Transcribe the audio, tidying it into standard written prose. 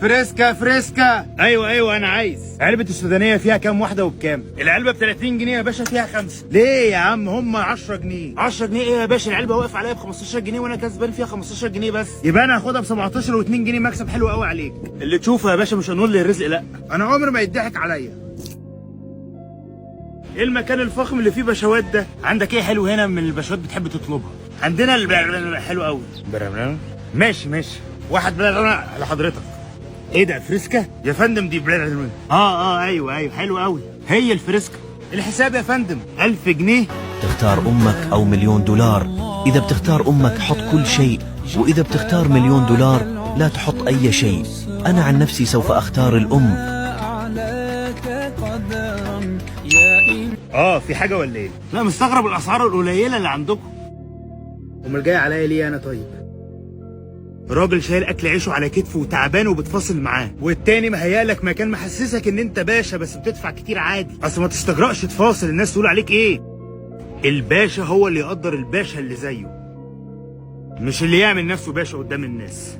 فريسكا فريسكا. ايوه انا عايز علبة السودانية. فيها كام واحدة وبكام؟ العلبة ب 30 جنيه يا باشا، فيها 5. ليه يا عم؟ هم 10 جنيه. 10 جنيه ايه يا باشا؟ العلبة واقف عليها ب 15 جنيه وانا كسبان فيها 15 جنيه بس. يبقى انا هاخدها ب 17 و2 جنيه، مكسب حلو قوي عليك. اللي تشوفه يا باشا، مش هنقول للرزق لا. انا عمري ما يضحك عليا. ايه المكان الفخم اللي فيه بشوات ده؟ عندك ايه حلو هنا من البشوات بتحب تطلبها؟ عندنا حلو قوي. ماشي واحد لحضرتك. ايه ده فريسكا يا فندم؟ دي ايوه حلو قوي. هي الفريسكا. الحساب يا فندم 1000 جنيه. تختار أمك أو $1,000,000؟ إذا بتختار أمك حط كل شيء، وإذا بتختار $1,000,000 لا تحط أي شيء. أنا عن نفسي سوف أختار الأم. في حاجة ولا ايه؟ لا مستغرب الأسعار القليلة اللي عندكم. امال جاي عليا ليه انا طيب؟ راجل شايل اكل عيشه على كتفه وتعبان وبتفاصل معاه، والتاني مهيألك مكان محسسك ان انت باشا بس بتدفع كتير عادي. اصل ما تستجرأش تفاصل، الناس تقول عليك ايه؟ الباشا هو اللي يقدر الباشا اللي زيه، مش اللي يعمل نفسه باشا قدام الناس.